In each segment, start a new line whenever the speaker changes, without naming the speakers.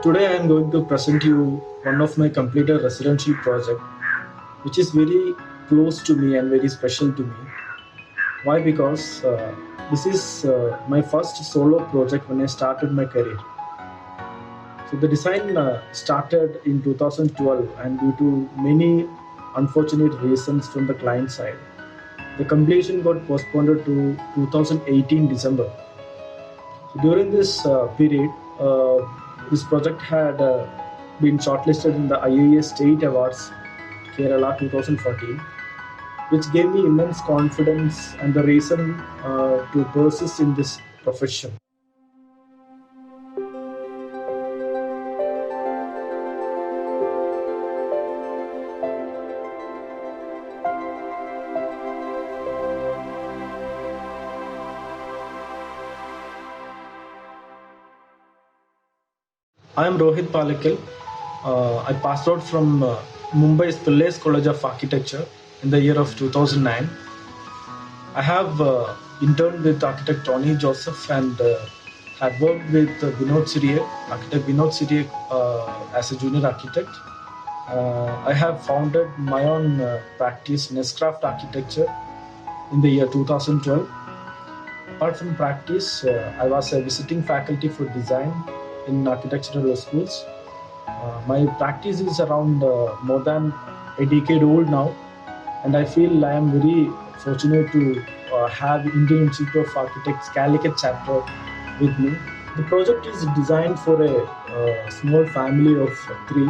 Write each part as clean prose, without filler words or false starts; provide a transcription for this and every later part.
Today I am going to present you one of my completed residential project which is very close to me and very special to me. Why? Because this is my first solo project when I started my career. So the design started in 2012 and due to many unfortunate reasons from the client side, the completion got postponed to 2018 December. So during this period, this project had been shortlisted in the IAS State Awards Kerala 2014, which gave me immense confidence and the reason to persist in this profession. I am Rohit Palekal. I passed out from Mumbai's Pillais College of Architecture in the year of 2009. I have interned with architect Tony Joseph and had worked with architect Vinod Siriye as a junior architect. I have founded my own practice, Nescraft Architecture, in the year 2012. Apart from practice, I was a visiting faculty for design in architectural schools. My practice is around more than a decade old now, and I feel I am very fortunate to have Indian Institute of Architects Calicut chapter with me. The project is designed for a small family of three: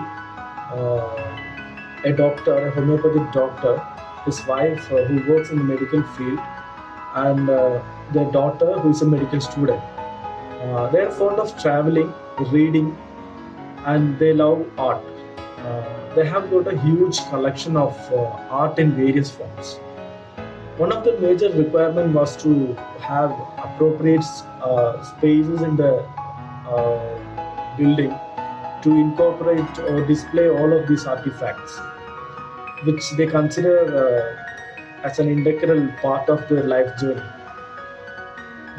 a doctor, a homeopathic doctor, his wife who works in the medical field, and their daughter who is a medical student. They are fond of traveling, reading, and they love art. They have got a huge collection of art in various forms. One of the major requirements was to have appropriate spaces in the building to incorporate or display all of these artifacts, which they consider as an integral part of their life journey.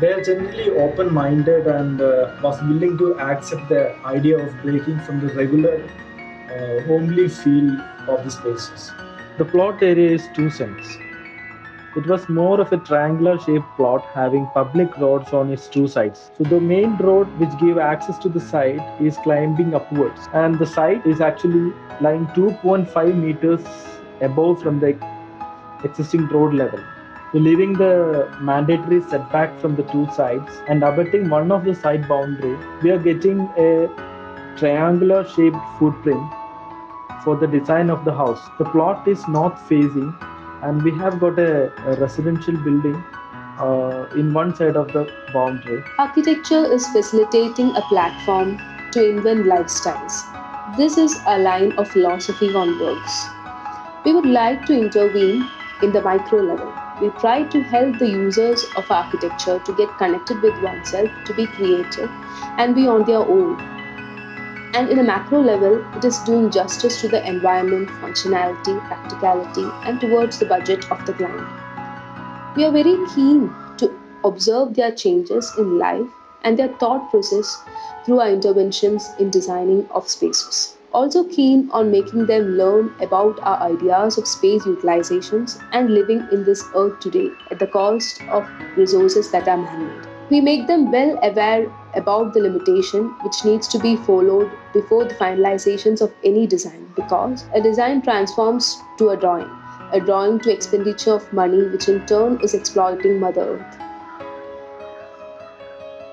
They are generally open-minded and was willing to accept the idea of breaking from the regular homely feel of the spaces. The plot area is 2 cents. It was more of a triangular shaped plot having public roads on its two sides. So the main road which give access to the site is climbing upwards, and the site is actually lying 2.5 meters above from the existing road level. So leaving the mandatory setback from the two sides and abutting one of the side boundary, we are getting a triangular shaped footprint for the design of the house. The plot is north facing and we have got a residential building in one side of the boundary.
Architecture is facilitating a platform to invent lifestyles. This is a line of philosophy on works. We would like to intervene in the micro level. We try to help the users of architecture to get connected with oneself, to be creative, and be on their own. And in a macro level, it is doing justice to the environment, functionality, practicality, and towards the budget of the client. We are very keen to observe their changes in life and their thought process through our interventions in designing of spaces. Also keen on making them learn about our ideas of space utilizations and living in this earth today at the cost of resources that are man-made. We make them well aware about the limitation which needs to be followed before the finalizations of any design, because a design transforms to a drawing to expenditure of money which in turn is exploiting Mother Earth.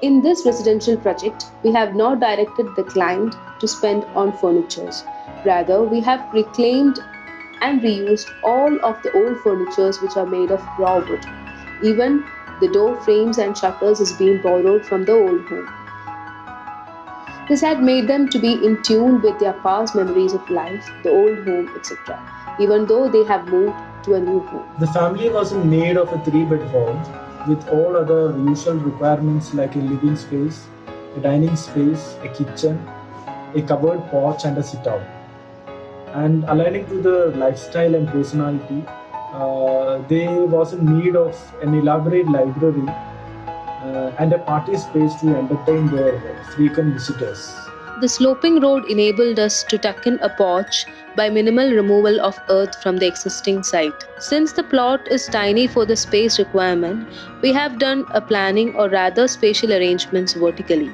In this residential project, we have not directed the client to spend on furnitures. Rather, we have reclaimed and reused all of the old furnitures which are made of raw wood. Even the door frames and shutters is being borrowed from the old home. This had made them to be in tune with their past memories of life, the old home, etc., even though they have moved to a new home.
The family was in need of a three-bed home with all other usual requirements like a living space, a dining space, a kitchen, a covered porch, and a sit-out. And aligning to the lifestyle and personality, they was in need of an elaborate library and a party space to entertain their frequent visitors.
The sloping road enabled us to tuck in a porch by minimal removal of earth from the existing site. Since the plot is tiny for the space requirement, we have done a planning or rather spatial arrangements vertically.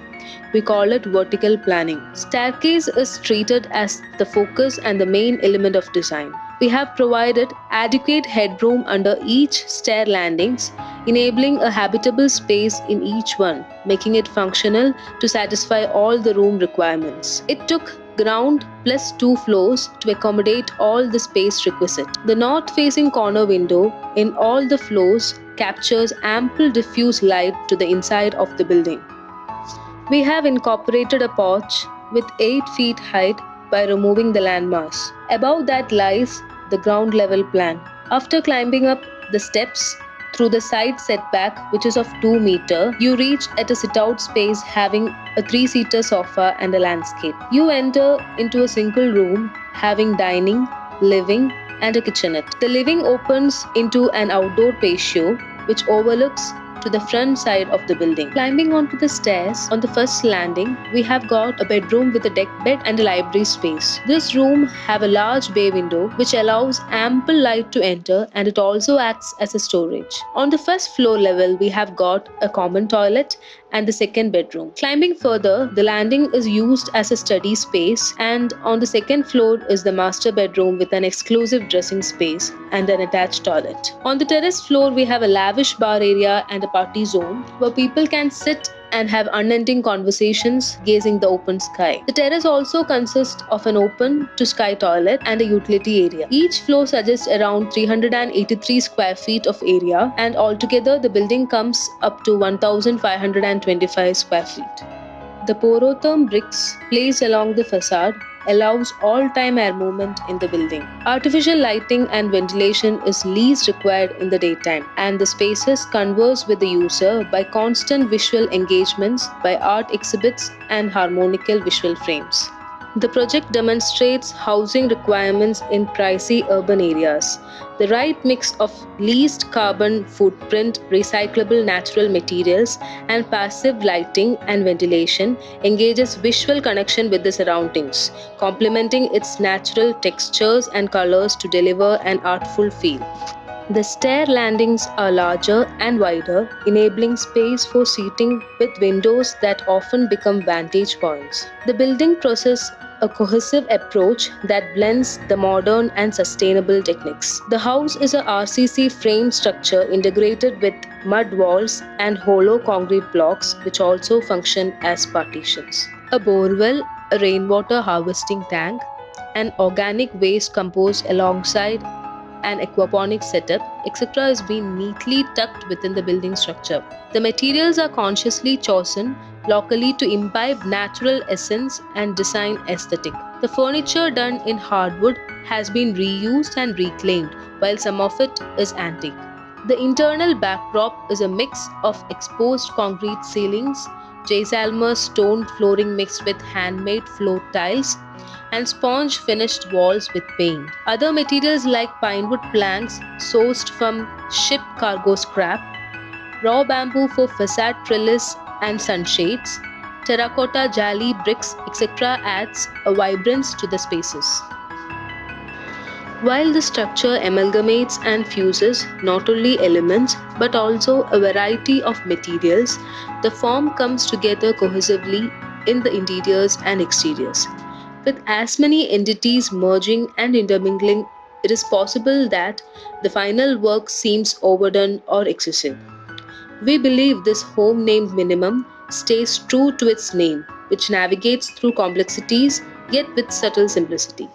We call it vertical planning. Staircase is treated as the focus and the main element of design. We have provided adequate headroom under each stair landings, enabling a habitable space in each one, making it functional to satisfy all the room requirements. It took ground plus 2 floors to accommodate all the space requisite. The north-facing corner window in all the floors captures ample diffuse light to the inside of the building. We have incorporated a porch with 8 feet height by removing the landmass. Above that lies the ground level plan. After climbing up the steps through the side setback, which is of 2 meters, you reach at a sit-out space having a 3-seater sofa and a landscape. You enter into a single room having dining, living, and a kitchenette. The living opens into an outdoor patio which overlooks to the front side of the building. Climbing onto the stairs on the first landing, we have got a bedroom with a deck bed and a library space. This room have a large bay window which allows ample light to enter, and it also acts as a storage. On the first floor level, we have got a common toilet and the second bedroom. Climbing further, the landing is used as a study space, and on the second floor is the master bedroom with an exclusive dressing space and an attached toilet. On the terrace floor, we have a lavish bar area and a party zone where people can sit and have unending conversations gazing the open sky. The terrace also consists of an open to sky toilet and a utility area. Each floor suggests around 383 square feet of area, and altogether the building comes up to 1525 square feet. The porotherm bricks placed along the facade allows all-time air movement in the building. Artificial lighting and ventilation is least required in the daytime, and the spaces converse with the user by constant visual engagements by art exhibits and harmonical visual frames. The project demonstrates housing requirements in pricey urban areas. The right mix of least carbon footprint, recyclable natural materials, and passive lighting and ventilation engages visual connection with the surroundings, complementing its natural textures and colors to deliver an artful feel. The stair landings are larger and wider, enabling space for seating with windows that often become vantage points. The building possesses a cohesive approach that blends the modern and sustainable techniques. The house is a RCC frame structure integrated with mud walls and hollow concrete blocks which also function as partitions. A borewell, a rainwater harvesting tank, an organic waste compost alongside an aquaponics setup, etc. is being neatly tucked within the building structure. The materials are consciously chosen locally to imbibe natural essence and design aesthetic. The furniture done in hardwood has been reused and reclaimed, while some of it is antique. The internal backdrop is a mix of exposed concrete ceilings, Jaisalmer stone flooring mixed with handmade floor tiles, and sponge finished walls with paint. Other materials like pinewood planks sourced from ship cargo scrap, raw bamboo for facade trellis and sunshades, terracotta jali bricks, etc. adds a vibrance to the spaces. While the structure amalgamates and fuses not only elements but also a variety of materials, the form comes together cohesively in the interiors and exteriors. With as many entities merging and intermingling, it is possible that the final work seems overdone or excessive. We believe this home named Minimum stays true to its name, which navigates through complexities yet with subtle simplicity.